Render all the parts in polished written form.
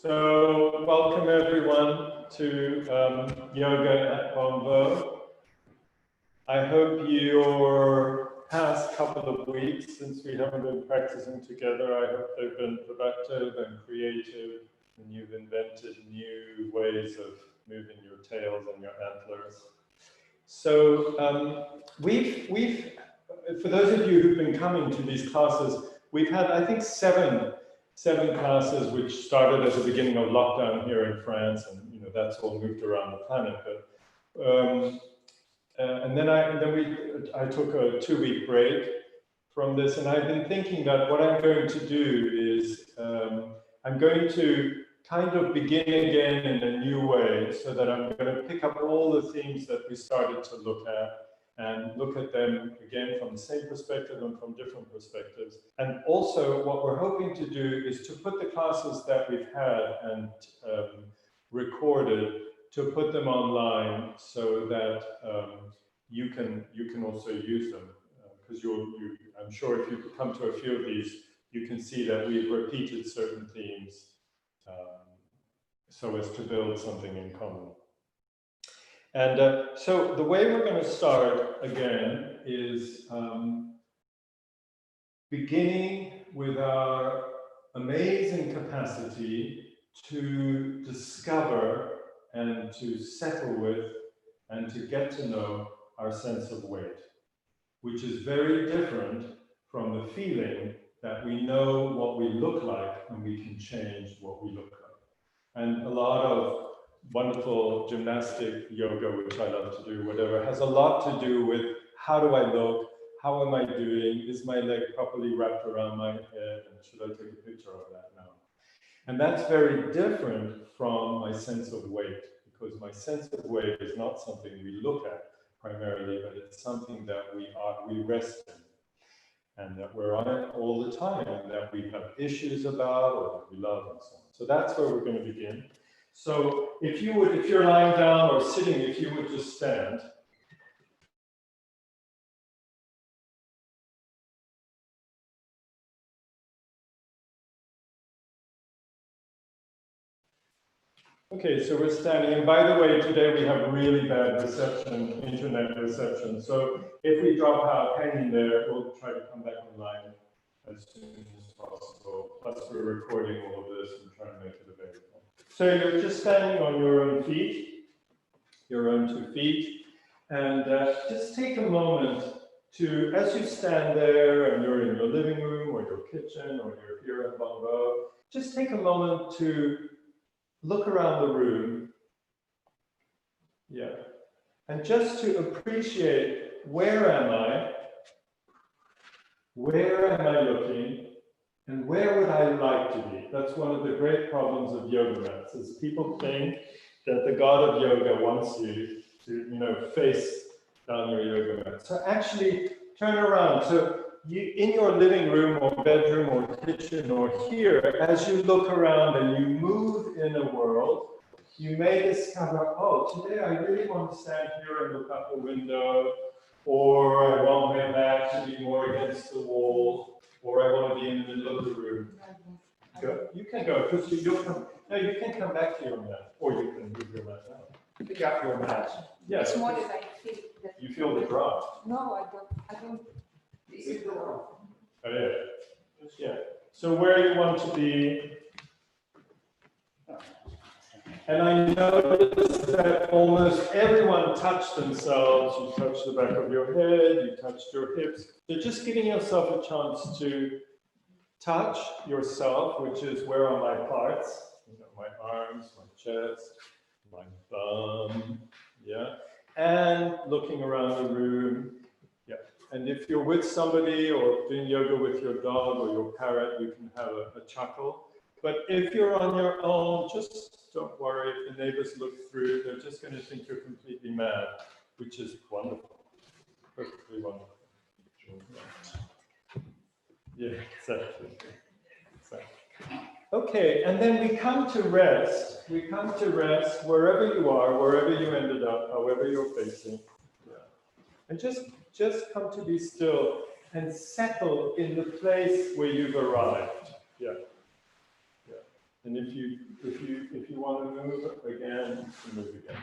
So, welcome everyone to yoga at Bonnevaux. I hope your past couple of weeks, since we haven't been practicing together, I hope they've been productive and creative, and you've invented new ways of moving your tails and your antlers. So, we've for those of you who've been coming to these classes, we've had, I think, seven classes, which started at the beginning of lockdown here in France, and that's all moved around the planet. But and then I took a 2-week break from this, and I've been thinking that what I'm going to do is I'm going to kind of begin again in a new way, so that I'm going to pick up all the themes that we started to look at and look at them again from the same perspective and from different perspectives. And also what we're hoping to do is to put the classes that we've had and recorded, to put them online so that you can also use them. Because I'm sure if you come to a few of these, you can see that we've repeated certain themes so as to build something in common. And so the way we're going to start again is beginning with our amazing capacity to discover and to settle with and to get to know our sense of weight, which is very different from the feeling that we know what we look like and we can change what we look like. And a lot of wonderful gymnastic yoga, which I love to do, whatever, has a lot to do with how do I look, how am I doing, is my leg properly wrapped around my head, and should I take a picture of that now? And that's very different from my sense of weight, because my sense of weight is not something we look at primarily, but it's something that we rest in, and that we're on it all the time, and that we have issues about, or that we love, and so on. So that's where we're going to begin. So if you're lying down or sitting, if you would just stand. Okay, so we're standing, and by the way, today we have really bad reception, internet reception. So if we drop out, hang in there, we'll try to come back online as soon as possible. Plus we're recording all of this and trying to make it available. So you're just standing on your own feet, your own 2 feet, and just take a moment to, as you stand there and you're in your living room or your kitchen or you're here at Bonnevaux, just take a moment to look around the room, and just to appreciate, where am I looking, and where would I like to be? That's one of the great problems of yoga mats, is people think that the god of yoga wants you to, face down your yoga mat. So actually turn around. So you, in your living room or bedroom or kitchen or here, as you look around and you move in a world, you may discover, oh, today I really want to stand here and look out the window, or I want my back to be more against the wall, or I want to be in the middle of the room. Go. You can go, because you'll come. No, you can come back to your mat, or you can move your mat now. Pick up your mat. Yes. It's more that I feel that. You feel the drop. No, I don't. This is the Oh yeah. Yeah. So where you want to be. And I noticed that almost everyone touched themselves. You touched the back of your head, you touched your hips. So just giving yourself a chance to touch yourself, which is, where are my parts? My arms, my chest, my bum, and looking around the room, And if you're with somebody or doing yoga with your dog or your parrot, you can have a chuckle. But if you're on your own, just don't worry. If the neighbors look through, they're just going to think you're completely mad, which is wonderful, perfectly wonderful. Yeah, exactly. Okay, and then we come to rest. We come to rest wherever you are, wherever you ended up, however you're facing. And just come to be still and settle in the place where you've arrived. And if you want to move again, you can move again.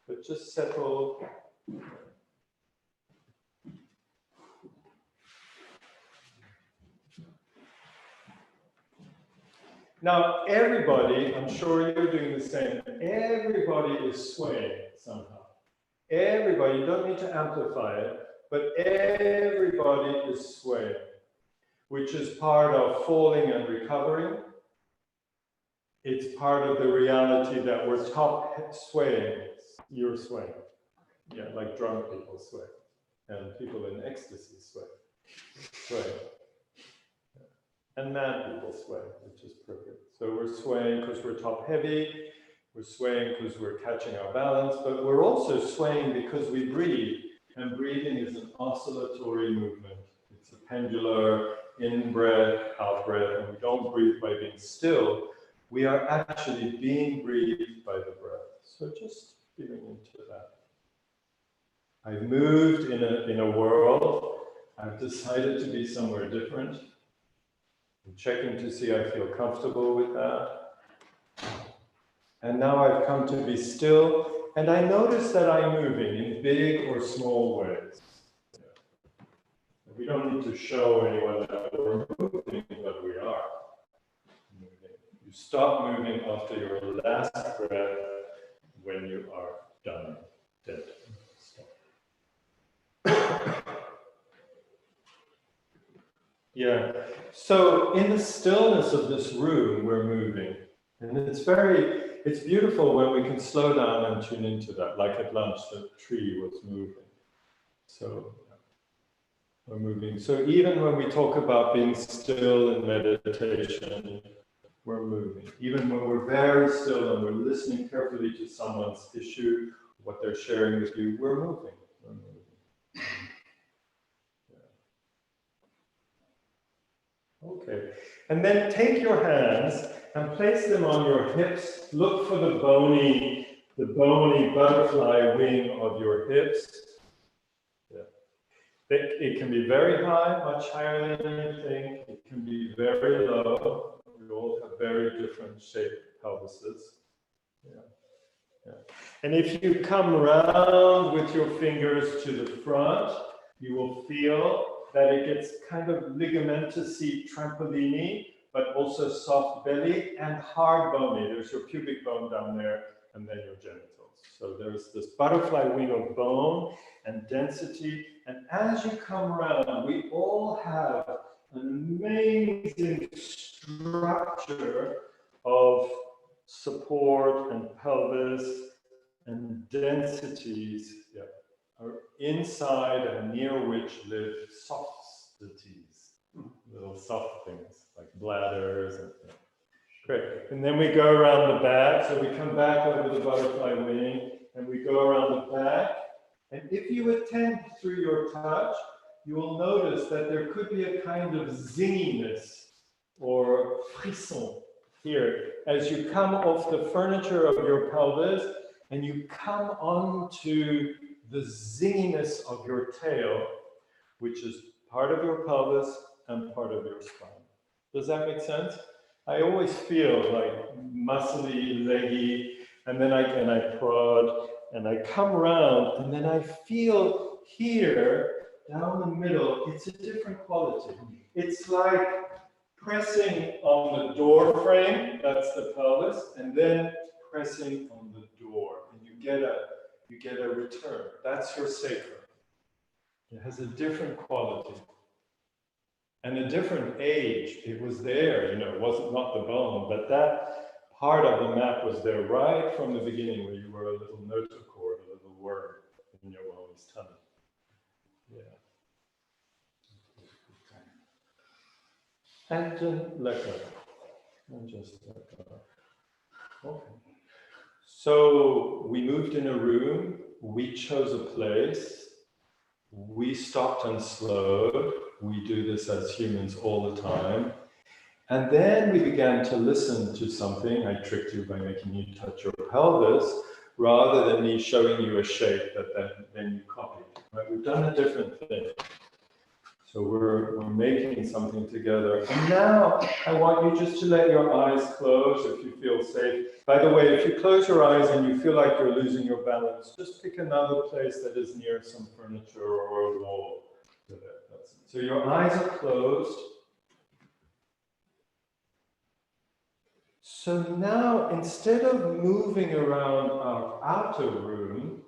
But just settle. Now, everybody, I'm sure you're doing the same, everybody is swaying somehow. Everybody, you don't need to amplify it, but everybody is swaying, which is part of falling and recovering. It's part of the reality that we're top swaying. You're swaying. Yeah, like drunk people sway. And people in ecstasy sway. Sway. And mad people sway, which is perfect. So we're swaying because we're top heavy. We're swaying because we're catching our balance, but we're also swaying because we breathe. And breathing is an oscillatory movement. It's a pendular in-breath, out-breath, and we don't breathe by being still. We are actually being breathed by the breath. So just feeling into that. I've moved in a world. I've decided to be somewhere different. I'm checking to see I feel comfortable with that. And now I've come to be still, and I notice that I'm moving in big or small ways. We don't need to show anyone that we're moving, but we are moving. You stop moving after your last breath when you are done, dead. Stop. Yeah, so in the stillness of this room, we're moving. And it's beautiful when we can slow down and tune into that. Like at lunch, the tree was moving. So we're moving. So even when we talk about being still in meditation, we're moving. Even when we're very still and we're listening carefully to someone's issue, what they're sharing with you, we're moving. We're moving. Okay, and then take your hands and place them on your hips. Look for the bony butterfly wing of your hips. Yeah. It can be very high, much higher than you think. It can be very low. We all have very different shaped pelvises. Yeah. Yeah. And if you come round with your fingers to the front, you will feel that it gets kind of ligamentous-y, trampolini, but also soft belly and hard bony. There's your pubic bone down there, and then your genitals. So there's this butterfly wing of bone and density. And as you come around, we all have an amazing structure of support and pelvis and densities. Yeah. Are inside and near which live softities, little soft things like bladders. And great. And then we go around the back. So we come back over the butterfly wing and we go around the back. And if you attend through your touch, you will notice that there could be a kind of zinginess or frisson here as you come off the furniture of your pelvis and you come onto the zinginess of your tail, which is part of your pelvis and part of your spine. Does that make sense? I always feel like muscly, leggy, and then I prod, and I come around, and then I feel here, down the middle, it's a different quality. It's like pressing on the door frame, that's the pelvis, and then pressing on the door, and you get a return. That's your sacrum. It has a different quality and a different age. It was there, it wasn't not the bone, but that part of the map was there right from the beginning where you were a little notochord, a little worm in your mommy's tummy. Yeah. And let go. And just let go. Okay. So we moved in a room, we chose a place, we stopped and slowed. We do this as humans all the time. And then we began to listen to something. I tricked you by making you touch your pelvis, rather than me showing you a shape that then you copied. Right? We've done a different thing. So we're making something together. And now I want you just to let your eyes close if you feel safe. By the way, if you close your eyes and you feel like you're losing your balance, just pick another place that is near some furniture or a wall. So your eyes are closed. So now, instead of moving around our outer room,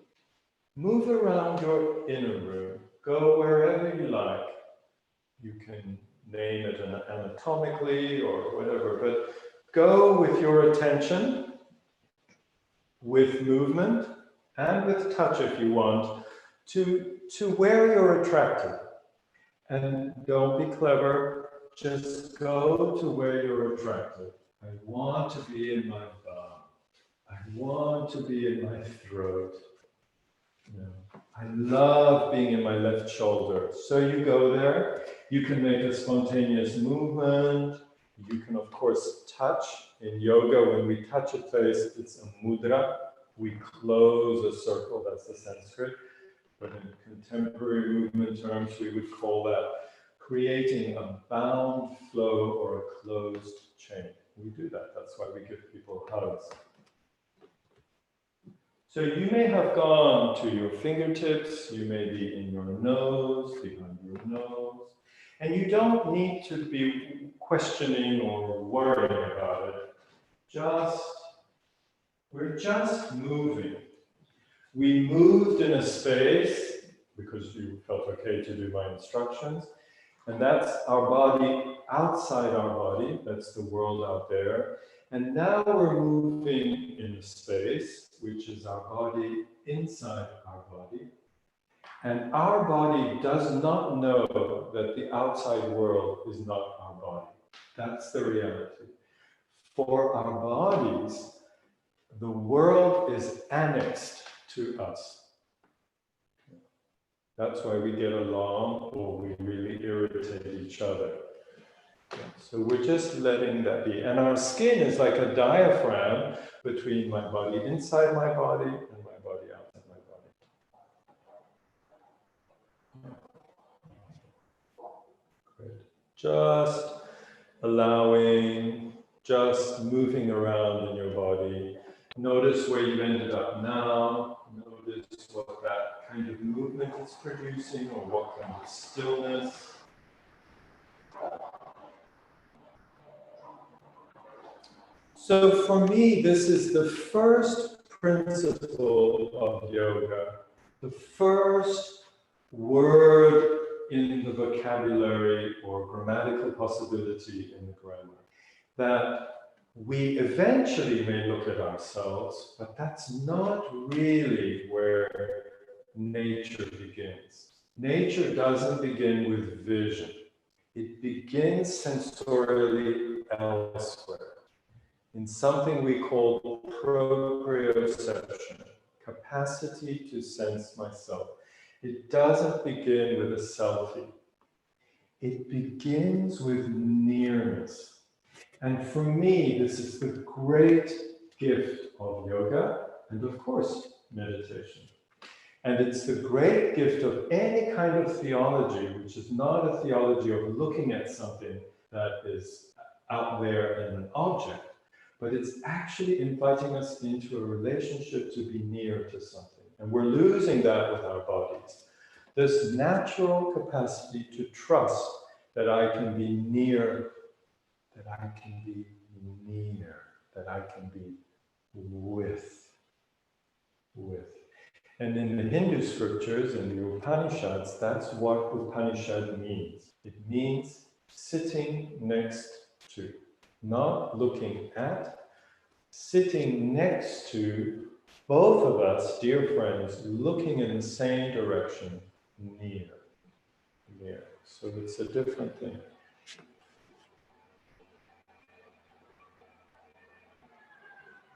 move around your inner room. Go wherever you like. You can name it anatomically or whatever, but go with your attention, with movement, and with touch if you want, to where you're attracted. And don't be clever, just go to where you're attracted. I want to be in my bum. I want to be in my throat. I love being in my left shoulder. So you go there. You can make a spontaneous movement. You can, of course, touch. In yoga, when we touch a place, it's a mudra. We close a circle, that's the Sanskrit. But in contemporary movement terms, we would call that creating a bound flow or a closed chain. We do that. That's why we give people hugs. So you may have gone to your fingertips, you may be in your nose, behind your nose, and you don't need to be questioning or worrying about it. We're just moving. We moved in a space because you felt okay to do my instructions, and that's our body outside our body, that's the world out there. And now we're moving in a space, which is our body inside our body. And our body does not know that the outside world is not our body. That's the reality. For our bodies, the world is annexed to us. That's why we get along or we really irritate each other. So we're just letting that be. And our skin is like a diaphragm between my body inside my body and my body outside my body. Good. Just allowing, just moving around in your body. Notice where you've ended up now. Notice what that kind of movement is producing or what kind of stillness. So for me, this is the first principle of yoga, the first word in the vocabulary or grammatical possibility in the grammar, that we eventually may look at ourselves, but that's not really where nature begins. Nature doesn't begin with vision. It begins sensorially elsewhere, in something we call proprioception, capacity to sense myself. It doesn't begin with a selfie. It begins with nearness. And for me, this is the great gift of yoga and, of course, meditation. And it's the great gift of any kind of theology, which is not a theology of looking at something that is out there in an object, but it's actually inviting us into a relationship to be near to something. And we're losing that with our bodies. This natural capacity to trust that I can be near, that I can be near, that I can be with. And in the Hindu scriptures, in the Upanishads, that's what Upanishad means. It means sitting next to, not looking at, sitting next to, both of us, dear friends, looking in the same direction, near. So it's a different thing.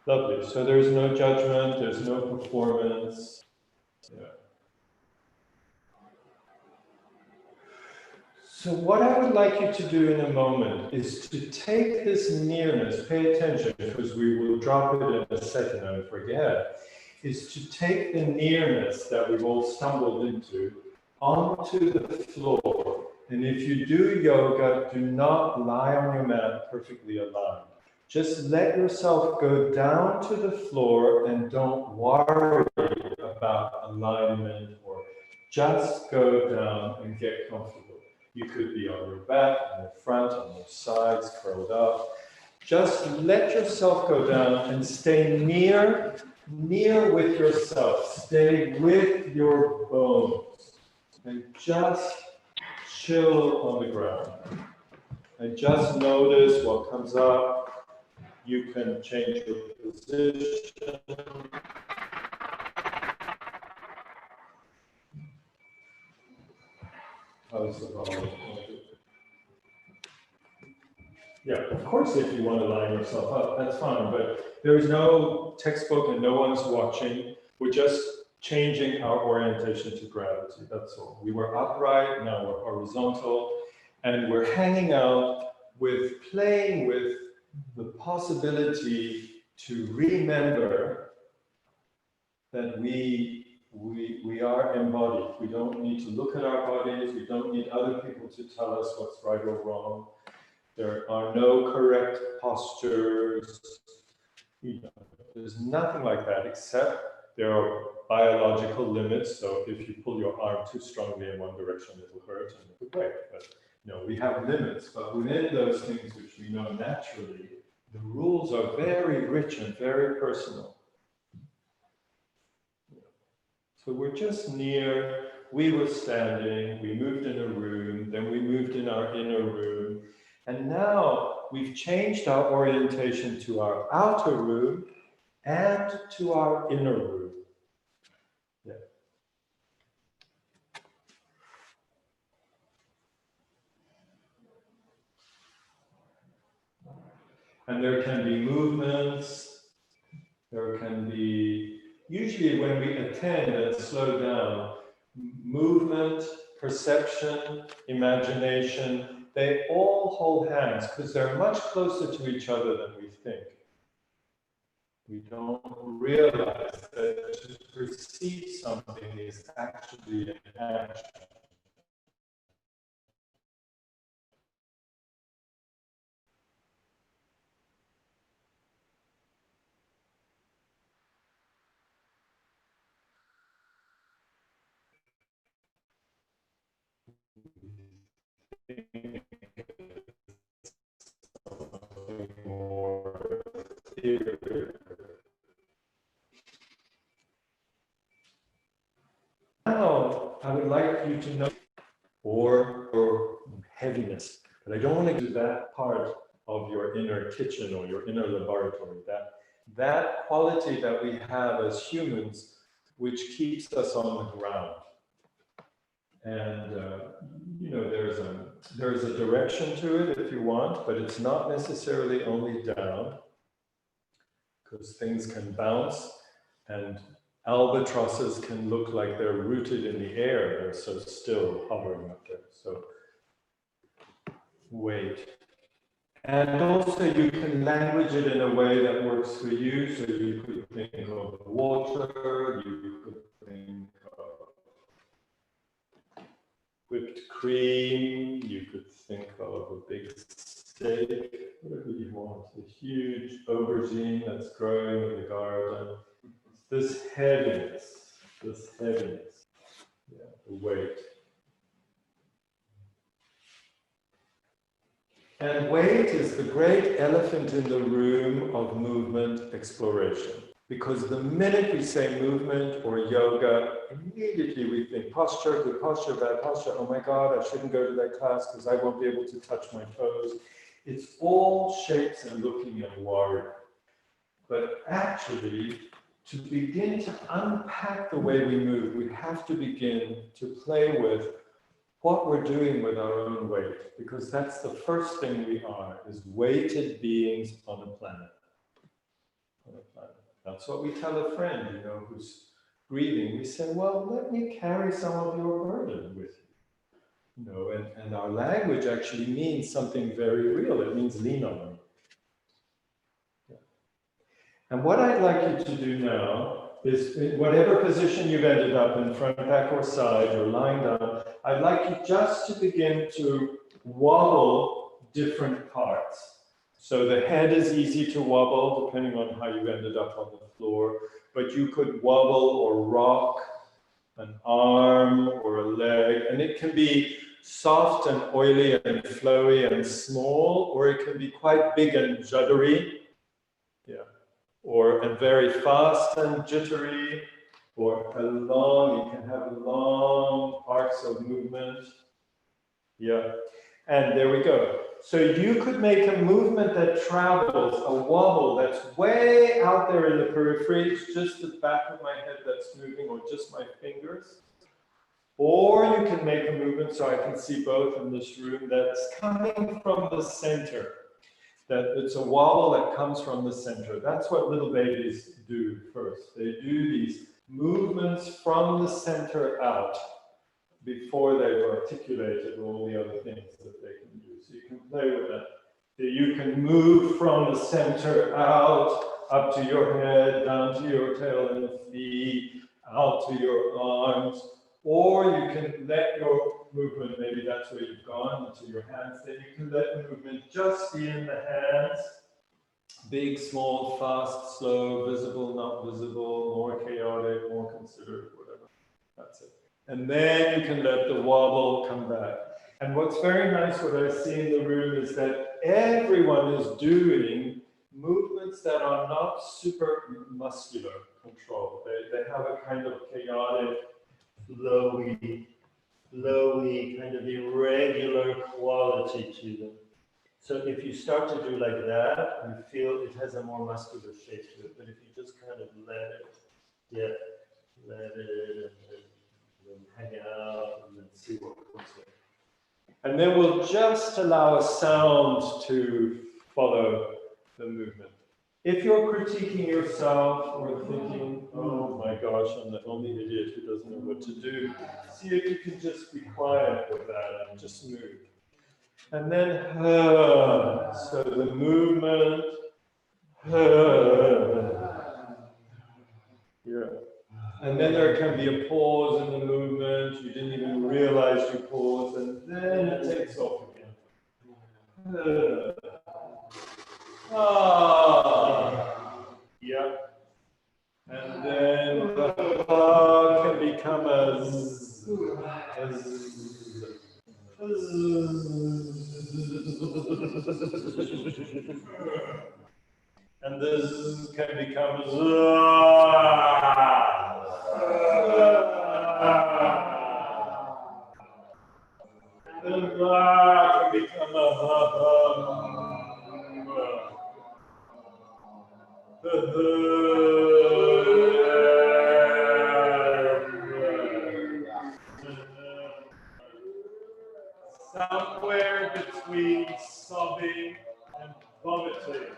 Lovely. So there's no judgment, there's no performance. Yeah. So what I would like you to do in a moment is to take this nearness, pay attention, because we will drop it in a second and forget, is to take the nearness that we've all stumbled into onto the floor. And if you do yoga, do not lie on your mat perfectly aligned. Just let yourself go down to the floor and don't worry about alignment, or just go down and get comfortable. You could be on your back, on your front, on your sides, curled up. Just let yourself go down and stay near with yourself. Stay with your bones. And just chill on the ground. And just notice what comes up. You can change your position. How's the volume? Yeah, of course, if you want to line yourself up, that's fine, but there is no textbook and no one's watching. We're just changing our orientation to gravity, that's all. We were upright, now we're horizontal, and we're hanging out with playing with the possibility to remember that we are embodied. We don't need to look at our bodies, we don't need other people to tell us what's right or wrong. There are no correct postures. There's nothing like that, except there are biological limits. So if you pull your arm too strongly in one direction, it will hurt and it will break. But we have limits. But within those things which we know naturally, the rules are very rich and very personal. So we're just near. We were standing. We moved in a room. Then we moved in our inner room. And now we've changed our orientation to our outer room and to our inner room. Yeah. And there can be movements. There can be, usually when we attend and slow down, movement, perception, imagination, they all hold hands because they're much closer to each other than we think. We don't realize that to perceive something is actually an action. More theory. Now, I would like you to know, or heaviness, but I don't want to do that part of your inner kitchen or your inner laboratory, that quality that we have as humans, which keeps us on the ground. And there's a direction to it if you want, but it's not necessarily only down, because things can bounce, and albatrosses can look like they're rooted in the air. They're so still, hovering up there. So wait. And also you can language it in a way that works for you. So you could think of water, you could think of whipped cream, you could think of a big steak, whatever you want, a huge aubergine that's growing in the garden. This heaviness, yeah, the weight. And weight is the great elephant in the room of movement exploration. Because the minute we say movement or yoga, immediately we think posture, good posture, bad posture. Oh my God, I shouldn't go to that class because I won't be able to touch my toes. It's all shapes and looking and worry. But actually, to begin to unpack the way we move, we have to begin to play with what we're doing with our own weight, because that's the first thing we are, is weighted beings on a planet. That's what we tell a friend, who's grieving. We say, well, let me carry some of your burden with you. And our language actually means something very real. It means lean on me. Yeah. And what I'd like you to do now is in whatever position you've ended up in, front, back, or side, or lying down, I'd like you just to begin to wobble different parts. So the head is easy to wobble, depending on how you ended up on the floor, but you could wobble or rock an arm or a leg, and it can be soft and oily and flowy and small, or it can be quite big and juddery, yeah, or and very fast and jittery, or a long, you can have long arcs of movement, yeah, and there we go. So you could make a movement that travels, a wobble that's way out there in the periphery, it's just the back of my head that's moving, or just my fingers. Or you can make a movement, so I can see both in this room, that's coming from the center. That it's a wobble that comes from the center. That's what little babies do first. They do these movements from the center out before they've articulated all the other things that they can do. So you can play with that. So you can move from the center out, up to your head, down to your tail and feet, out to your arms, or you can let your movement, maybe that's where you've gone, into your hands, then you can let the movement just be in the hands, big, small, fast, slow, visible, not visible, more chaotic, more considered, whatever, that's it. And then you can let the wobble come back. And what's very nice, what I see in the room, is that everyone is doing movements that are not super muscular control. They have a kind of chaotic, flowy, kind of irregular quality to them. So if you start to do like that, you feel it has a more muscular shape to it. But if you just kind of let it, yeah, let it, and hang out, and then see what comes in. And then we'll just allow a sound to follow the movement. If you're critiquing yourself or thinking, oh my gosh, I'm the only idiot who doesn't know what to do, see if you can just be quiet with that and just move. And then, so the movement, yeah. And then there can be a pause in the movement, you didn't even realize you paused, and then it takes off again. Yeah. And then the can become a z, and this can become a and can become a somewhere between sobbing and vomiting.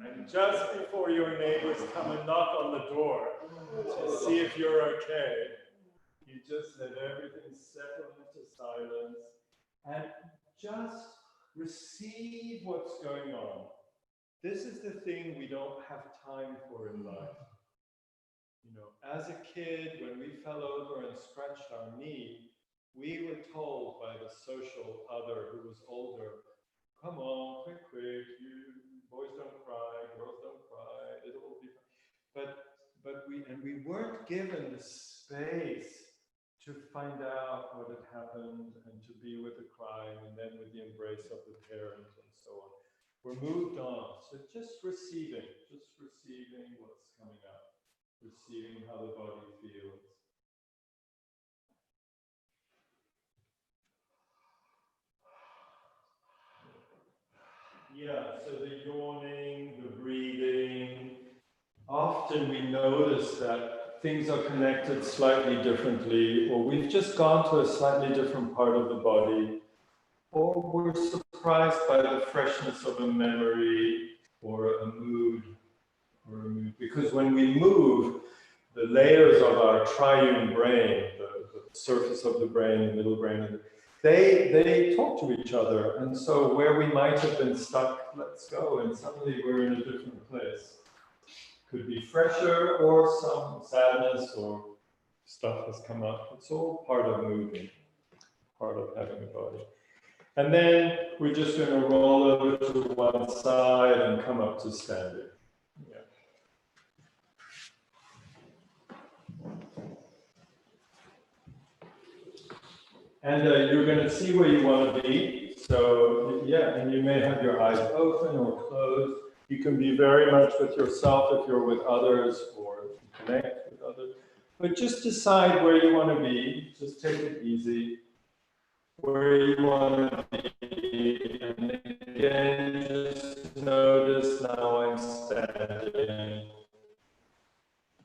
And just before your neighbors come and knock on the door to see if you're okay, you just let everything settle into silence and just receive what's going on. This is the thing we don't have time for in life. You know, as a kid, when we fell over and scratched our knee, we were told by the social other who was older, come on, quick, you boys don't cry, girls don't cry, it'll all be fine. But we weren't given the space to find out what had happened and to be with the crying and then with the embrace of the parent and so on. We're moved on. So just receiving what's coming out, receiving how the body feels. Yeah, so the yawning, the breathing. Often we notice that things are connected slightly differently, or we've just gone to a slightly different part of the body, or we're surprised surprised by the freshness of a memory or a mood, because when we move, the layers of our triune brain, the surface of the brain, the middle brain, they talk to each other. And so where we might have been stuck, let's go, and suddenly we're in a different place. Could be fresher or some sadness or stuff has come up. It's all part of moving, part of having a body. And then we're just going to roll over to one side and come up to standing. Yeah. And you're going to see where you want to be. So, yeah, and you may have your eyes open or closed. You can be very much with yourself if you're with others or connect with others. But just decide where you want to be. Just take it easy. Where you want to be. And again, just notice now I'm standing.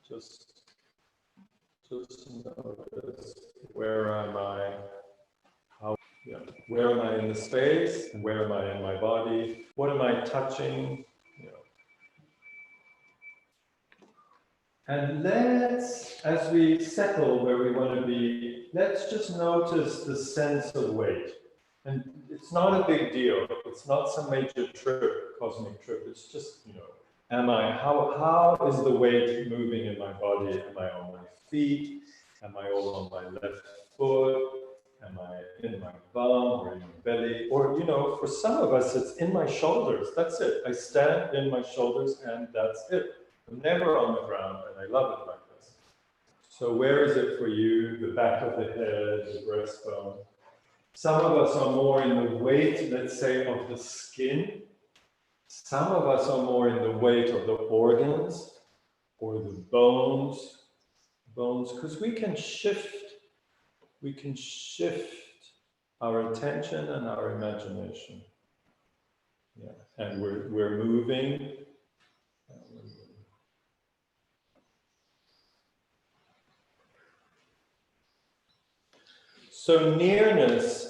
Just notice, where am I? Yeah. Where am I in the space? Where am I in my body? What am I touching? You know. And let's, as we settle where we want to be, let's just notice the sense of weight. And it's not a big deal. It's not some major trip, cosmic trip. It's just, you know, how is the weight moving in my body? Am I on my feet? Am I all on my left foot? Am I in my bum or in my belly? Or, you know, for some of us, it's in my shoulders. That's it. I stand in my shoulders and that's it. I'm never on the ground and I love it like this. So where is it for you? The back of the head, the breastbone. Some of us are more in the weight, let's say, of the skin. Some of us are more in the weight of the organs or the bones, because we can shift our attention and our imagination. Yeah, and we're moving. So nearness,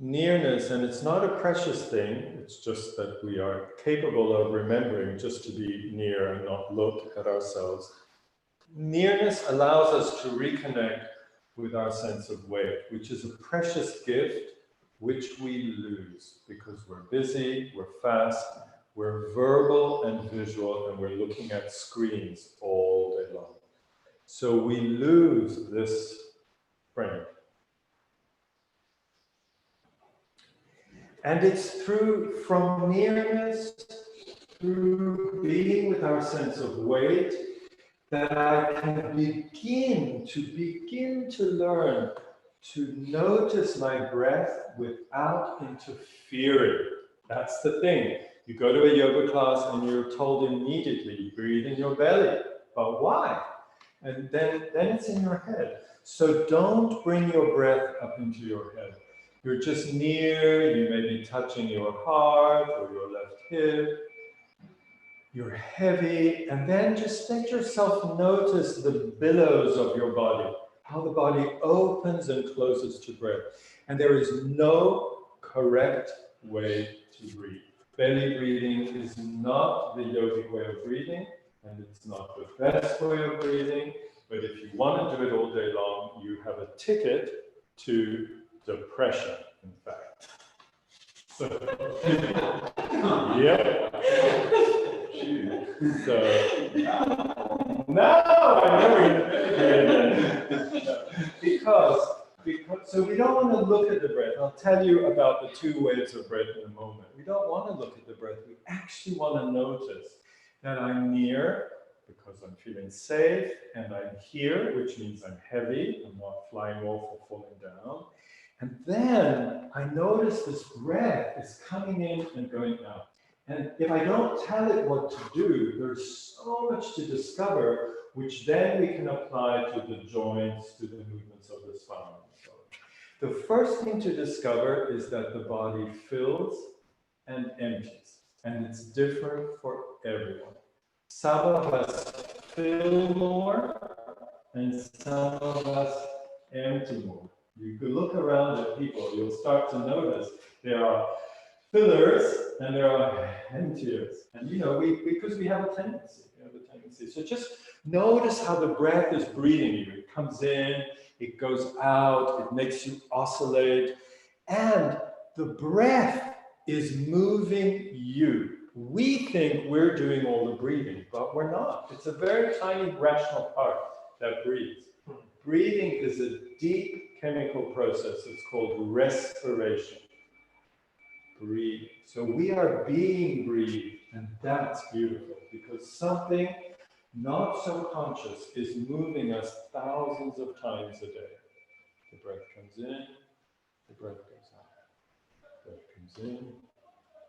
and it's not a precious thing, it's just that we are capable of remembering just to be near and not look at ourselves. Nearness allows us to reconnect with our sense of weight, which is a precious gift which we lose because we're busy, we're fast, we're verbal and visual, and we're looking at screens all day long. So we lose this frame. And it's from nearness, through being with our sense of weight, that I can begin to learn to notice my breath without interfering. That's the thing. You go to a yoga class and you're told immediately, breathe in your belly. But why? And then it's in your head. So don't bring your breath up into your head. You're just near, you may be touching your heart or your left hip. You're heavy, and then just let yourself notice the billows of your body, how the body opens and closes to breath. And there is no correct way to breathe. Belly breathing is not the yogic way of breathing, and it's not the best way of breathing, but if you want to do it all day long, you have a ticket to depression, in fact. So, yeah. So, no, I know because so we don't want to look at the breath. I'll tell you about the two waves of breath in a moment. We don't want to look at the breath. We actually want to notice that I'm near because I'm feeling safe, and I'm here, which means I'm heavy. I'm not flying off or falling down. And then I notice this breath is coming in and going out. And if I don't tell it what to do, there's so much to discover, which then we can apply to the joints, to the movements of the spine. So the first thing to discover is that the body fills and empties, and it's different for everyone. Some of us fill more, and some of us empty more. You could look around at people, you'll start to notice there are fillers and there are emptiers. And you know, because we have a tendency, So just notice how the breath is breathing you. It comes in, it goes out, it makes you oscillate. And the breath is moving you. We think we're doing all the breathing, but we're not. It's a very tiny rational part that breathes. Breathing is a deep chemical process. It's called respiration. Breathing. So we are being breathed, and that's beautiful because something not so conscious is moving us thousands of times a day. The breath comes in, the breath goes out. Breath comes in,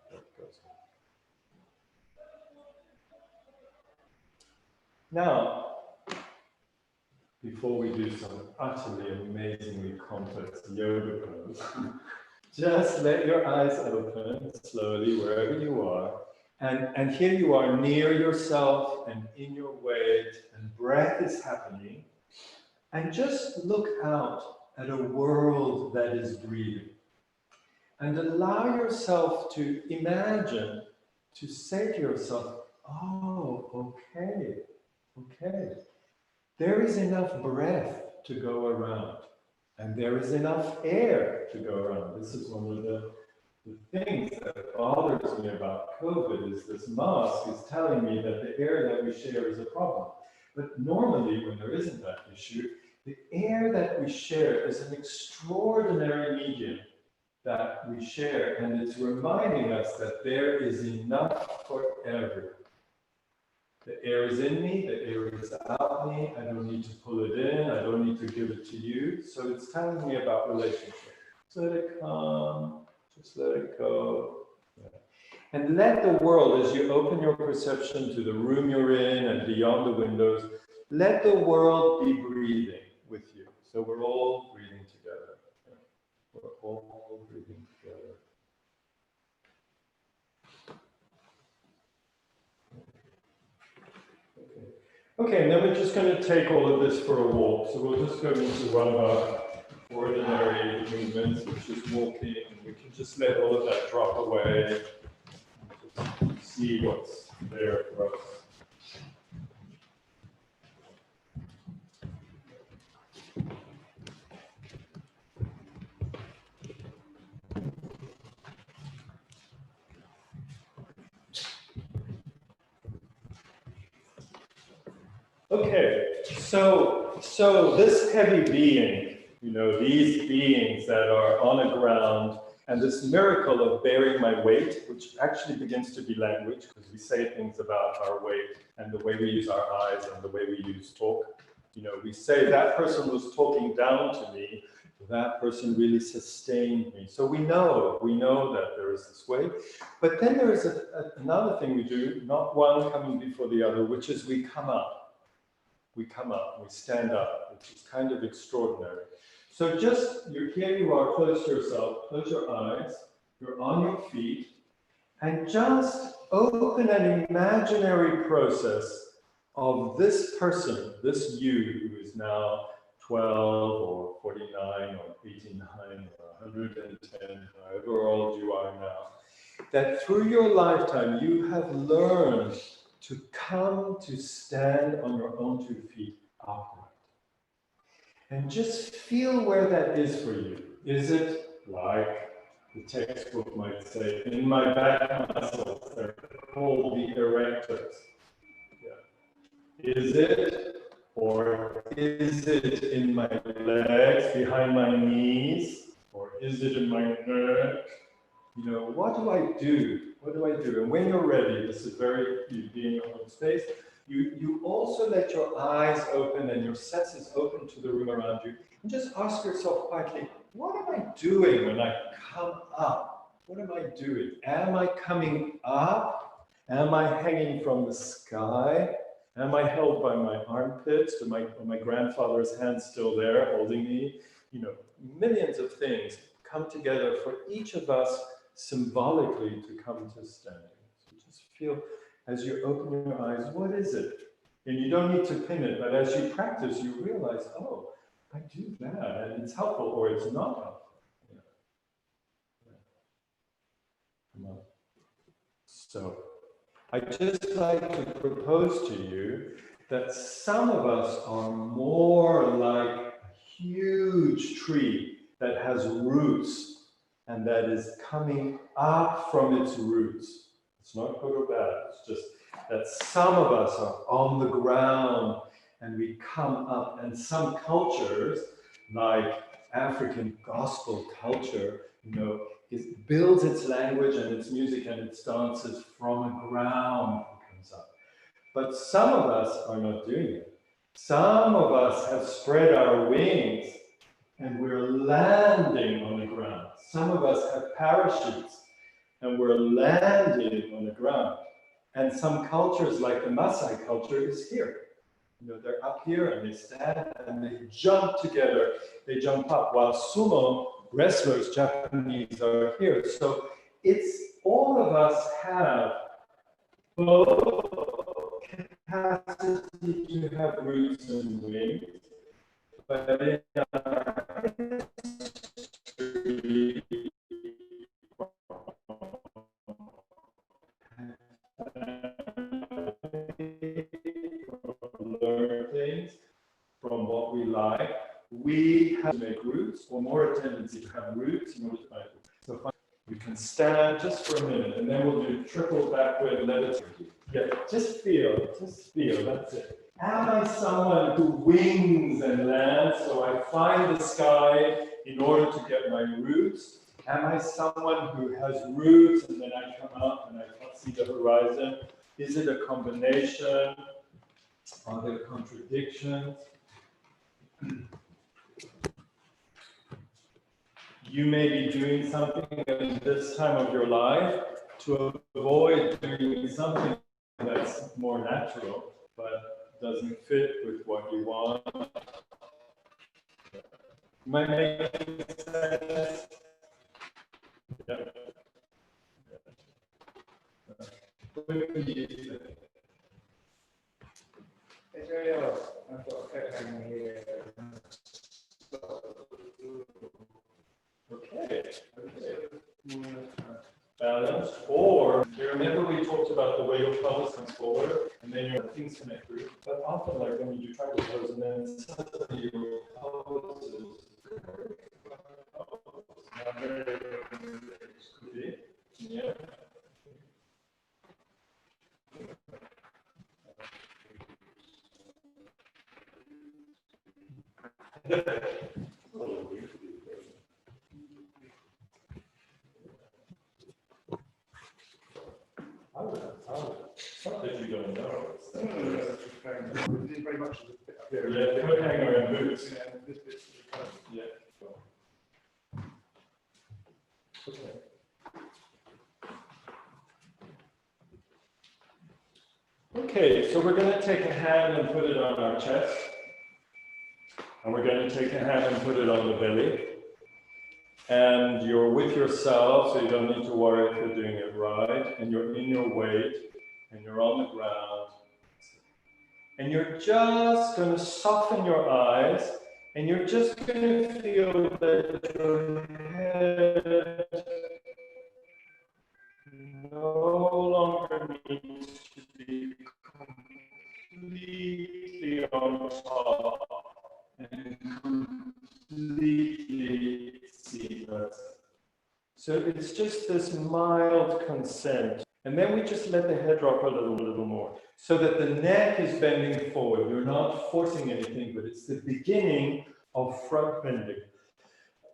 breath goes out. Now, before we do some utterly amazingly complex yoga pose, just let your eyes open slowly wherever you are. And here you are near yourself and in your weight, and breath is happening. And just look out at a world that is breathing. And allow yourself to imagine, to say to yourself, oh, okay. There is enough breath to go around. And there is enough air to go around. This is one of the things that bothers me about COVID is this mask is telling me that the air that we share is a problem. But normally, when there isn't that issue, the air that we share is an extraordinary medium that we share, and it's reminding us that there is enough for everyone. The air is in me, the air is out me, I don't need to pull it in, I don't need to give it to you. So it's telling me about relationship. Just let it come, just let it go. Yeah. And let the world, as you open your perception to the room you're in and beyond the windows, let the world be breathing with you. So we're all breathing together. Yeah. We're all breathing together. Okay, and then we're just going to take all of this for a walk. So we'll just go into one of our ordinary movements, which is walking. And we can just let all of that drop away. And just see what's there for us. Okay, so this heavy being, you know, these beings that are on a ground, and this miracle of bearing my weight, which actually begins to be language, because we say things about our weight and the way we use our eyes and the way we use talk. You know, we say that person was talking down to me, that person really sustained me. So we know that there is this way. But then there is another thing we do, not one coming before the other, which is we come up. We come up, we stand up, which is kind of extraordinary. So just, here you are, close yourself, close your eyes, you're on your feet, and just open an imaginary process of this person, this you, who is now 12 or 49 or 89 or 110, however old you are now, that through your lifetime you have learned to come to stand on your own 2 feet upright. And just feel where that is for you. Is it like the textbook might say, in my back muscles, they're called the erectors. Yeah. Is it, or is it in my legs, behind my knees, or is it in my neck? You know, what do I do? What do I do? And when you're ready, this is you being in your own space, you also let your eyes open and your senses open to the room around you. And just ask yourself quietly, what am I doing when I come up? What am I doing? Am I coming up? Am I hanging from the sky? Am I held by my armpits? Are my grandfather's hands still there holding me? You know, millions of things come together for each of us symbolically to come to standing. So just feel, as you open your eyes, what is it? And you don't need to pin it, but as you practice, you realize, oh, I do that, and it's helpful or it's not helpful. Yeah. Come on. So, I'd just like to propose to you that some of us are more like a huge tree that has roots and that is coming up from its roots. It's not good or bad, it's just that some of us are on the ground and we come up, and some cultures, like African gospel culture, it builds its language and its music and its dances from a ground that comes up. But some of us are not doing it. Some of us have spread our wings and we're landing on the ground. Some of us have parachutes and we're landing on the ground. And some cultures, like the Maasai culture, is here. They're up here and they stand and they jump together. They jump up, while sumo wrestlers, Japanese, are here. So it's all of us have both capacity to have roots and wings, but in our history, learn things from what we like. We have to make roots, or more a tendency to have roots in order to make roots. So we can stand just for a minute, and then we'll do triple backward levitating. Yeah, just feel, that's it. Am I someone who wings and lands, so I find the sky in order to get my roots? Am I someone who has roots and then I come up and I can't see the horizon? Is it a combination? Are there contradictions? You may be doing something at this time of your life to avoid doing something that's more natural, but doesn't fit with what you want. Am I making sense? Yeah. What do you think? Is there any else? I've got a pet here. Okay. Balance. Or you remember we talked about the way your pelvis comes forward and then your things connect through. But often, like when you do try to pose and then suddenly your pelvis is could be. Yeah. It's not that you don't know. We did very much. Yeah, foot hanger and boots. Yeah. Okay. Okay, so we're going to take a hand and put it on our chest. And we're going to take a hand and put it on the belly. And you're with yourself, so you don't need to worry if you're doing it right. And you're in your weight, and you're on the ground. And you're just going to soften your eyes, and you're just going to feel that your head no longer needs to be completely on top and completely seatless. So it's just this mild consent. And then we just let the head drop a little more, so that the neck is bending forward. You're not forcing anything, but it's the beginning of front bending.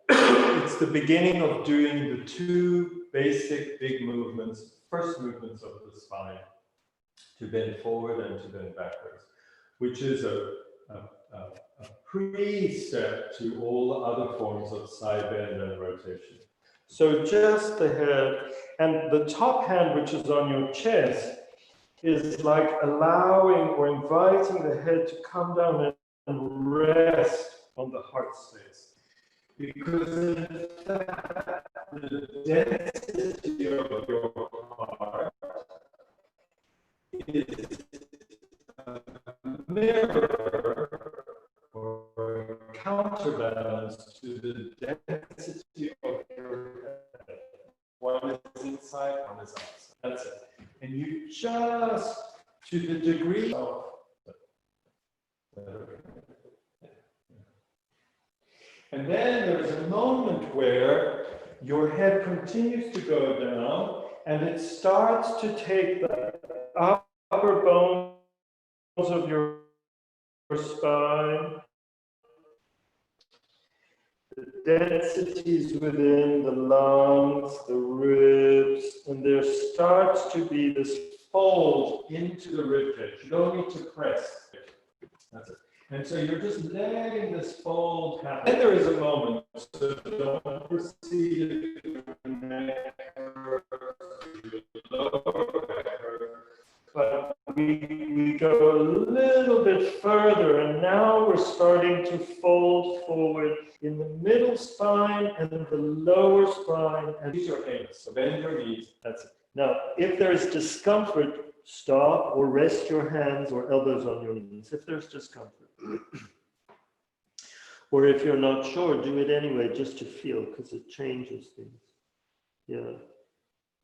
It's the beginning of doing the two basic big movements, first movements of the spine, to bend forward and to bend backwards, which is a pre-step to all the other forms of side bend and rotation. So just the head, and the top hand, which is on your chest, is like allowing or inviting the head to come down and rest on the heart space. Because in fact, the density of your heart is a mirror or counterbalance to the density of your head. One is inside. inside, one is outside. That's it. And you just, to the degree of, and then there's a moment where your head continues to go down and it starts to take the upper bones of your spine, the densities within the lungs, the ribs, and there starts to be this fold into the rib cage. You don't need to press. That's it. And so you're just letting this fold happen. Then there is a moment, so don't proceed to your neck hurts, your lower back hurts, but we go a little bit further, and now we're starting to fold forward in the middle spine and the lower spine, and use your hands. So bend your knees. That's it. Now, if there's discomfort, stop or rest your hands or elbows on your knees if there's discomfort. Or if you're not sure, do it anyway just to feel, because it changes things. Yeah,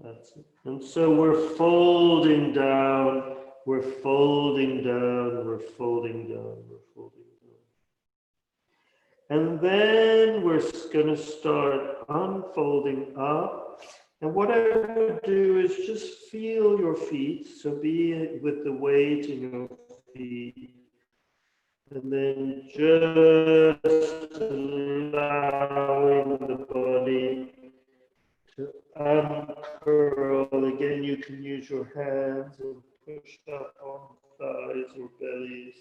that's it. And so we're folding down, we're folding down, we're folding down, we're folding down. And then we're going to start unfolding up. And what I would do is just feel your feet, so be with the weight in your feet. And then just allowing the body to uncurl. Again, you can use your hands and push up on thighs or bellies.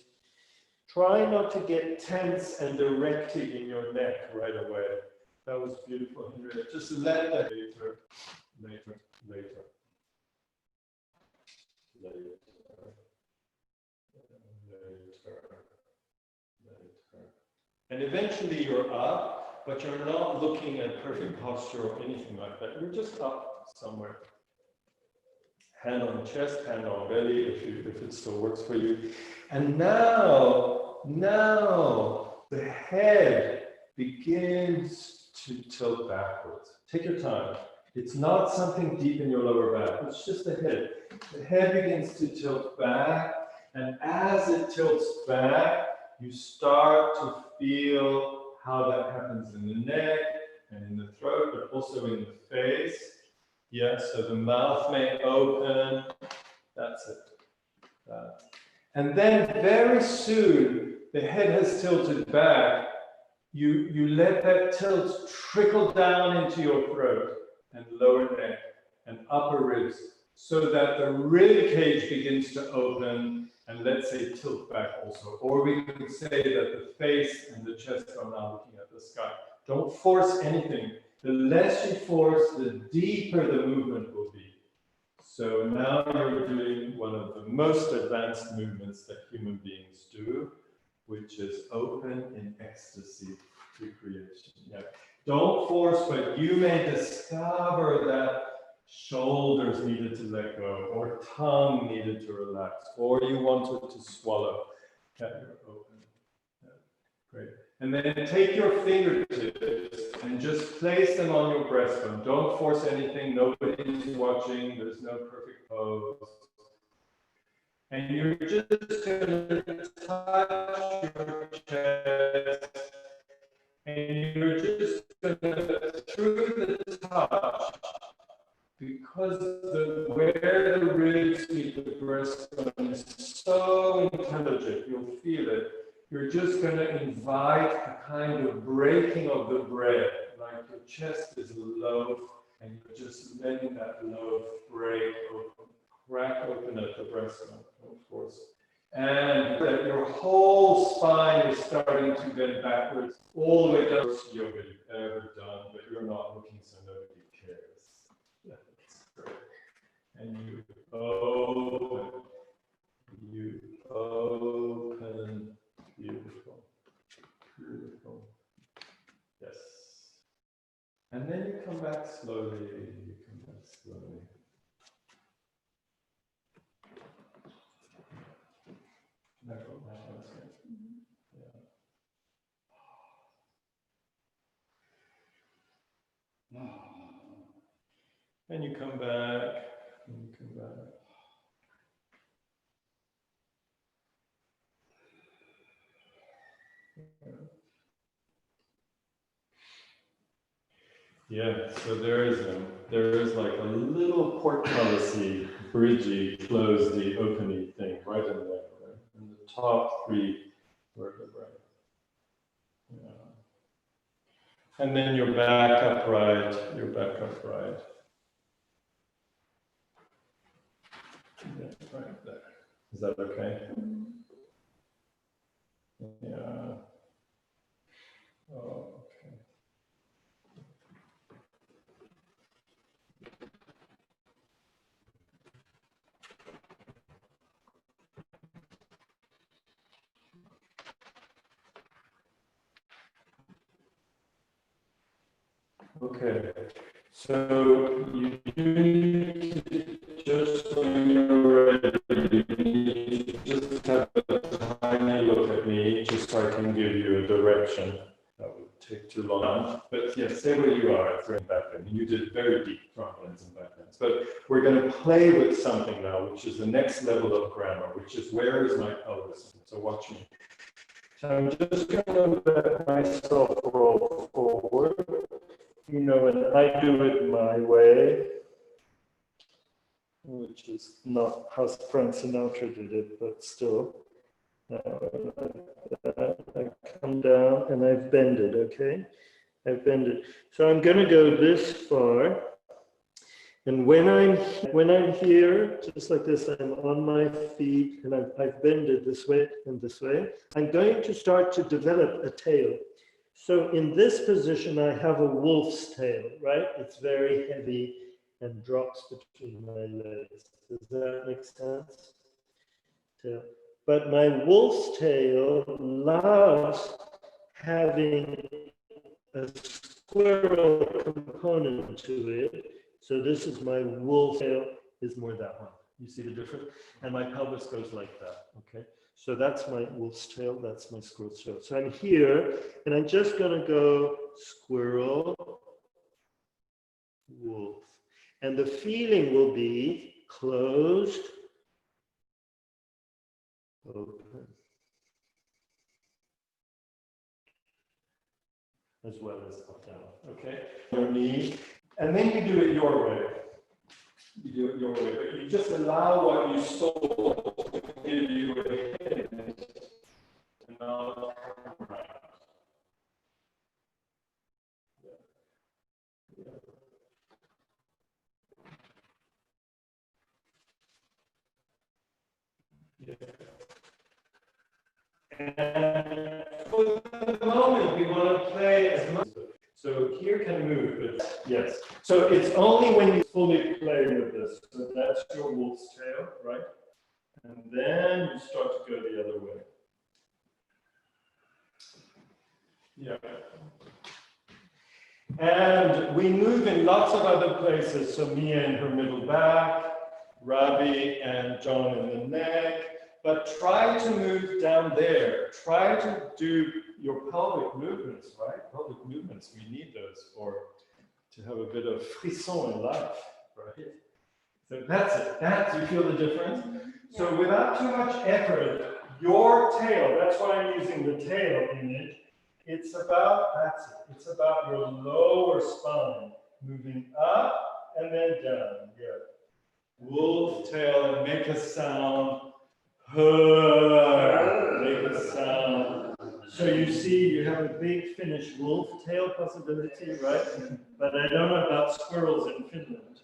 Try not to get tense and erected in your neck right away. That was beautiful, Henriette. Just let that later. And eventually you're up, but you're not looking at perfect posture or anything like that. You're just up somewhere. Hand on chest, hand on belly, if it still works for you. And now the head begins to tilt backwards. Take your time. It's not something deep in your lower back. It's just the head. The head begins to tilt back, and as it tilts back, you start to feel how that happens in the neck and in the throat, but also in the face. Yeah, so the mouth may open. That's it. And then very soon, the head has tilted back. You let that tilt trickle down into your throat and lower neck and upper ribs, so that the rib cage begins to open and, let's say, tilt back also. Or we could say that the face and the chest are now looking at the sky. Don't force anything. The less you force, the deeper the movement will be. So now you're doing one of the most advanced movements that human beings do, which is open in ecstasy recreation. Yeah. Don't force, but you may discover that shoulders needed to let go, or tongue needed to relax, or you wanted to swallow. Yeah, you're open. Yeah. Great. And then take your fingertips and just place them on your breastbone. Don't force anything. Nobody's watching. There's no perfect pose. And you're just going to touch your chest. And you're just going to, through the touch, because where the ribs meet the breastbone is so intelligent, you'll feel it. You're just going to invite a kind of breaking of the bread, like your chest is a loaf, and you're just letting that loaf break open, crack open at the breastbone, don't force it. And that your whole spine is starting to bend backwards, all the way down. Worst yoga you've ever done, but you're not looking, so nobody cares. That's great. And you open. Beautiful. Beautiful. Yes. And then you come back slowly. You come back slowly. Yeah. And you come back, and you come back. Yeah, so there is like a little portcullis-y, bridgey, closed-y, open-y thing right in there, right? In the top three vertebrae. Yeah. And then you're back upright, you're back upright. Yeah, right there. Is that okay? Yeah. Oh, okay. Okay, so you need to, just when you're ready, you need to just have a tiny look at me, just so I can give you a direction. That would take too long. But yeah, stay where you are, throwing backbend. You did very deep frontlands and backbends. But we're going to play with something now, which is the next level of grammar, which is where is my pelvis? So watch me. So I'm just going to let myself roll forward. You know, and I do it my way, which is not how Frank Sinatra did it, but still. I come down and I've bended, okay? I've bended. So I'm going to go this far. And when I'm here, just like this, I'm on my feet and I've bended this way and this way. I'm going to start to develop a tail. So in this position, I have a wolf's tail, right? It's very heavy and drops between my legs. Does that make sense? So, but my wolf's tail loves having a squirrel component to it. So this is my wolf tail, is more that one. You see the difference? And my pelvis goes like that, okay? So that's my wolf's tail, that's my squirrel's tail. So I'm here, and I'm just gonna go squirrel, wolf. And the feeling will be closed, open, as well as up, down, okay? Your knee, and then you do it your way. You do it your way, but you just allow what you saw to give you a hit. And now turn around. Yeah. And for the moment, we want to play as much. So here can move, but yes. So it's only when you fully play with this. So that's your wolf's tail, right? And then you start to go the other way. Yeah. And we move in lots of other places. So Mia in her middle back, Ravi and John in the neck. But try to move down there. Try to do your pelvic movements, right? Pelvic movements, we need those to have a bit of frisson in life, right? So that's it. You feel the difference? So without too much effort, your tail, that's why I'm using the tail image. It's about, that's it. It's about your lower spine moving up and then down. Yeah. Wolf tail and make a sound. Make a sound. So you see, you have a big Finnish wolf tail possibility, right? But I don't know about squirrels in Finland.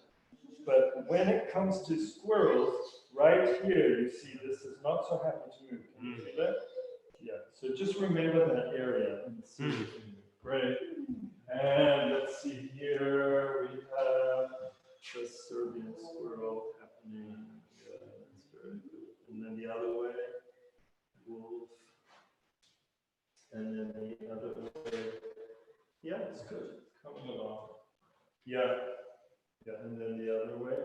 But when it comes to squirrels, right here, you see this is not so happy to move. Can you see that? Yeah. So just remember that area and see if you can move. Great. And let's see here, we have the Serbian squirrel happening. Yeah, that's very good. And then the other way, wolf. And then the other way. Yeah, it's good. Coming along. Yeah. Yeah, and then the other way.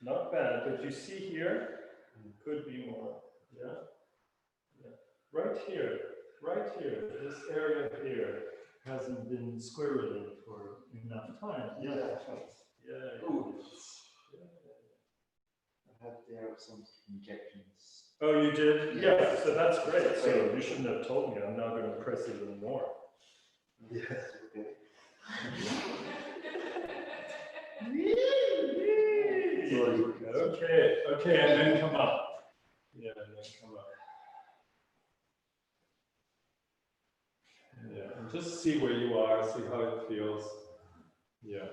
Not bad, but you see here, could be more. Yeah. Yeah. Right here, this area here. hasn't been squirreling for enough time. Yeah. Yeah. Ooh. I had there some injections. Oh, you did? Yeah. Yeah, so that's great. So you shouldn't have told me. I'm now going to press even more. Yes, okay. Okay, and then come up. Yeah, and then come up. Yeah, and just see where you are, see how it feels. Yeah.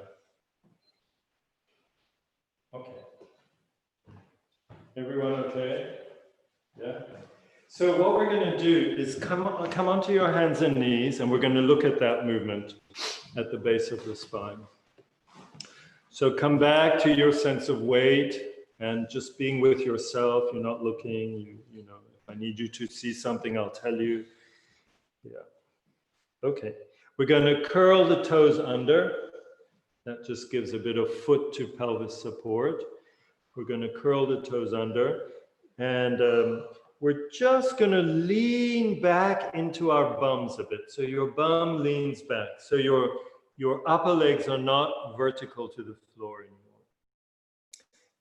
Okay. Everyone okay? Yeah. So what we're going to do is come onto your hands and knees, and we're going to look at that movement at the base of the spine. So come back to your sense of weight and just being with yourself. You're not looking, you know, if I need you to see something, I'll tell you. Yeah. Okay. We're going to curl the toes under. That just gives a bit of foot to pelvis support. We're going to curl the toes under. And we're just going to lean back into our bums a bit. So your bum leans back. So your upper legs are not vertical to the floor anymore.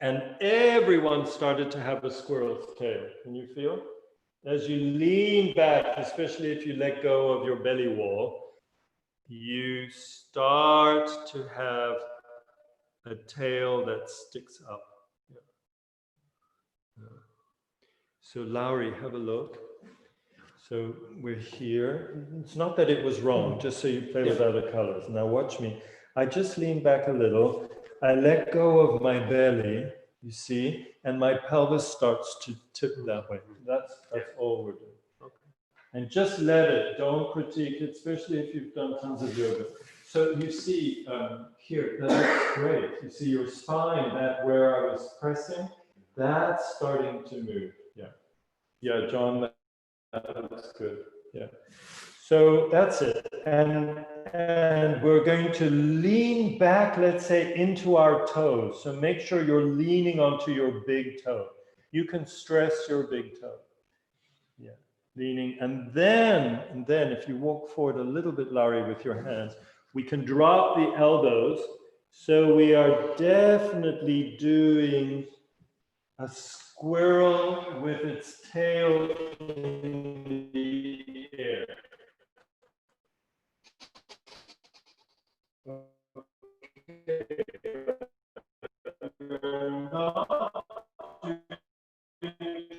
And everyone started to have a squirrel's tail. Can you feel? As you lean back, especially if you let go of your belly wall, you start to have a tail that sticks up. Yeah. So Lowry, have a look. So we're here. It's not that it was wrong, just so you play with other colors. Now watch me. I just lean back a little. I let go of my belly, you see, and my pelvis starts to tip that way. That's all we're doing. And just let it, don't critique it, especially if you've done tons of yoga. So you see here, that's great. You see your spine, that where I was pressing, that's starting to move. Yeah. Yeah, John, that looks good. Yeah. So that's it. And we're going to lean back, let's say, into our toes. So make sure you're leaning onto your big toe. You can stress your big toe. Yeah. Leaning, and then if you walk forward a little bit, Larry, with your hands, we can drop the elbows. So we are definitely doing a squirrel with its tail in the air. Okay. We're not doing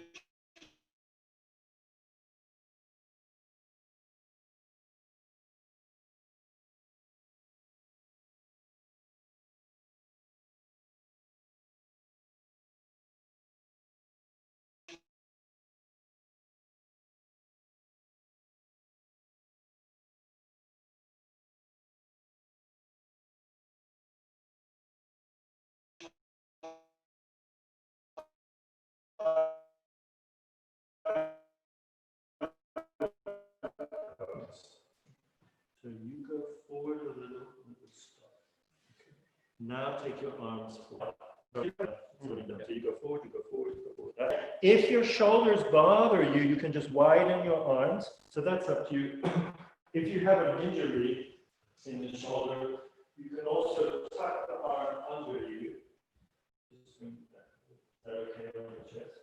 So you go forward a little and we'll stop. Okay. Now take your arms forward. So you go forward, you go forward, you go forward. If your shoulders bother you, you can just widen your arms. So that's up to you. If you have an injury in the shoulder, you can also tuck the arm under you. Just bring it back. Is that okay on your chest?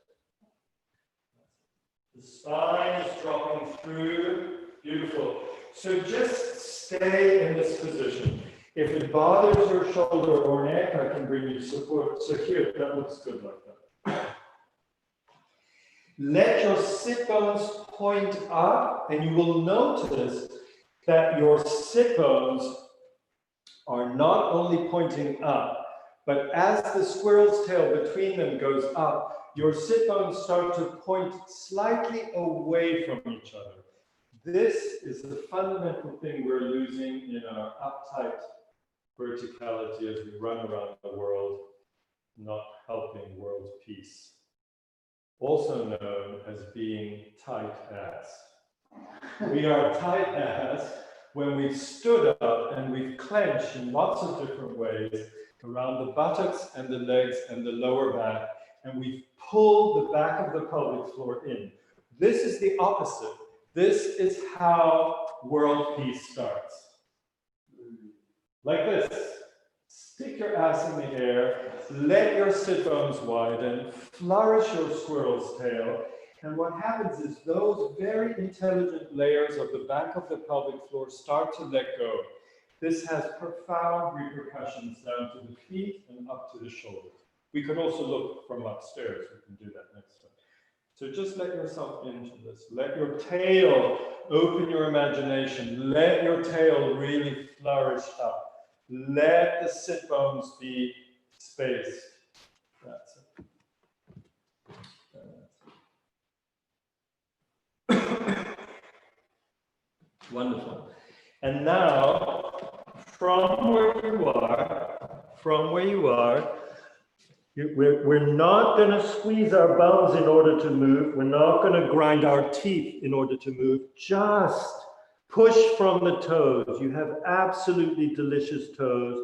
The spine is dropping through. Beautiful. So just stay in this position. If it bothers your shoulder or neck, I can bring you support. So here, that looks good like that. Let your sit bones point up, and you will notice that your sit bones are not only pointing up, but as the squirrel's tail between them goes up, your sit bones start to point slightly away from each other. This is the fundamental thing we're losing in our uptight verticality as we run around the world, not helping world peace. Also known as being tight ass. We are tight ass when we've stood up and we've clenched in lots of different ways around the buttocks and the legs and the lower back, and we've pulled the back of the pelvic floor in. This is the opposite. This is how world peace starts. Like this. Stick your ass in the air, let your sit bones widen, flourish your squirrel's tail, and what happens is those very intelligent layers of the back of the pelvic floor start to let go. This has profound repercussions down to the feet and up to the shoulders. We can also look from upstairs. We can do that next time. So just let yourself into this. Let your tail open your imagination. Let your tail really flourish up. Let the sit bones be spaced. That's it. Wonderful. And now, from where you are, we're not going to squeeze our bones in order to move. We're not going to grind our teeth in order to move. Just push from the toes. You have absolutely delicious toes.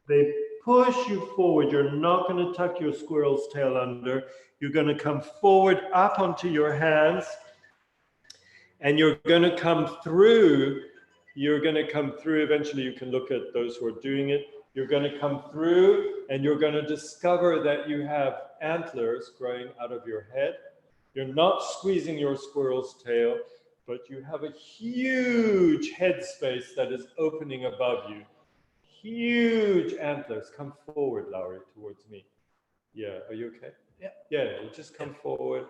They push you forward. You're not going to tuck your squirrel's tail under. You're going to come forward up onto your hands. And you're going to come through. Eventually you can look at those who are doing it. You're going to come through and you're going to discover that you have antlers growing out of your head. You're not squeezing your squirrel's tail, but you have a huge head space that is opening above you. Huge antlers. Come forward, Lowry, towards me. Yeah, are you okay? Yeah. Yeah, you just come forward.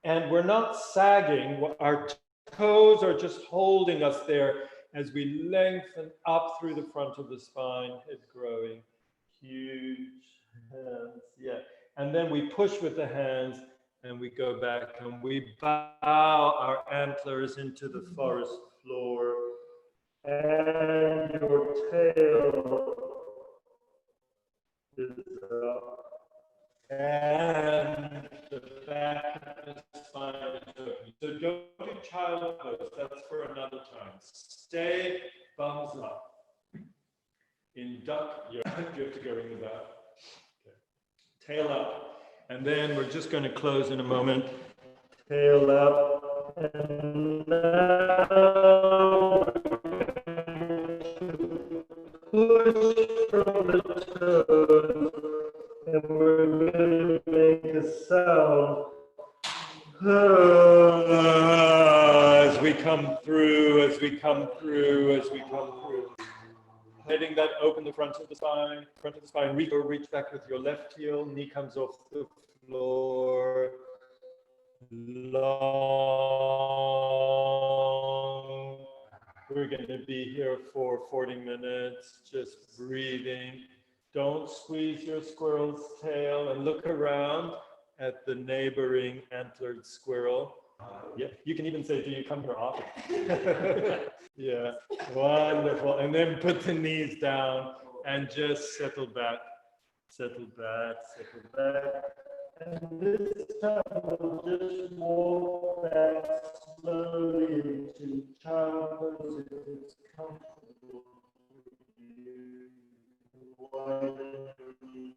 And we're not sagging. Our toes are just holding us there as we lengthen up through the front of the spine, head growing, huge hands, yeah. And then we push with the hands and we go back and we bow our antlers into the forest floor. And your tail is up. And the back of the spine is open. So don't do child pose, that's for another time. Stay thumbs up. In duck, you have to go in the back. Okay. Tail up. And then we're just going to close in a moment. Tail up. And now push from the toes. And we're going to make a sound as we come through, Letting that open the front of the spine, reach back with your left heel, knee comes off the floor. Long. We're going to be here for 40 minutes, just breathing. Don't squeeze your squirrel's tail and look around at the neighboring antlered squirrel. Yeah, you can even say, do you come here often? Yeah, wonderful. And then put the knees down and just settle back. And this time we'll just walk back slowly into child pose if it's comfortable for you.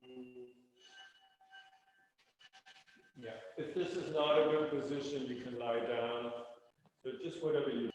Yeah, if this is not a good position, you can lie down. So just whatever you.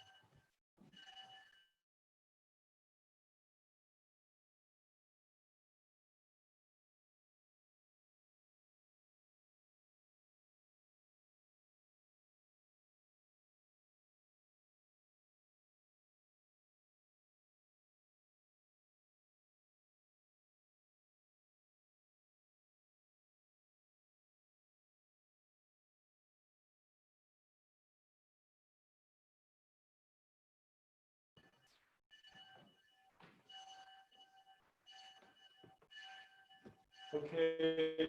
Okay,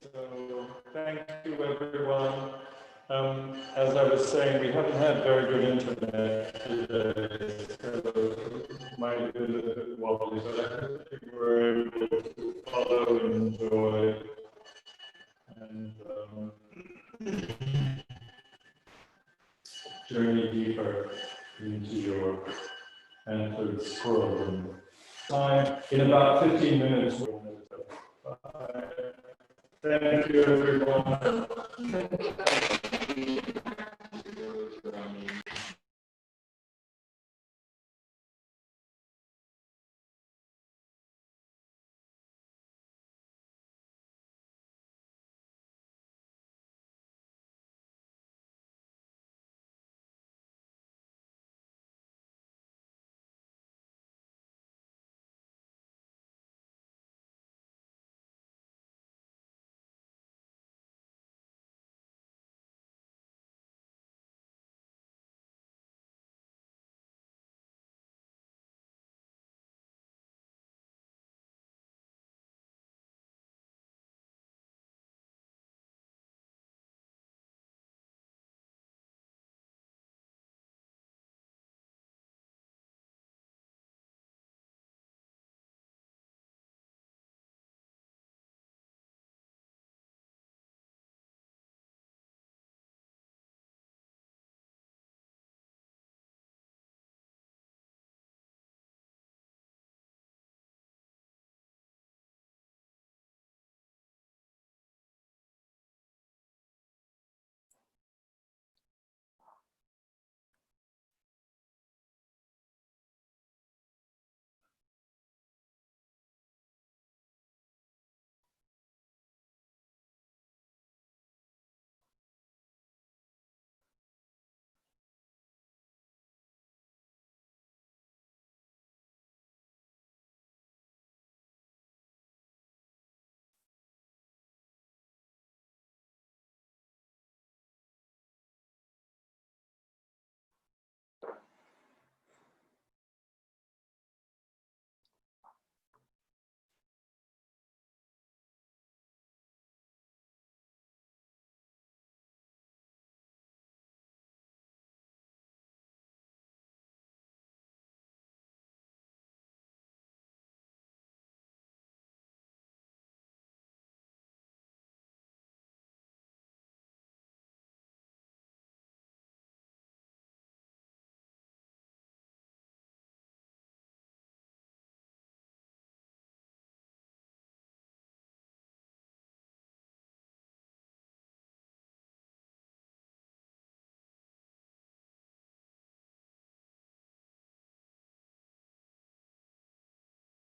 so thank you everyone. As I was saying, we haven't had very good internet today, so it might be a little bit wobbly, but I hope you were able to follow and enjoy. And journey deeper into your antlered squirrel. In about 15 minutes. Bye. Thank you, everyone.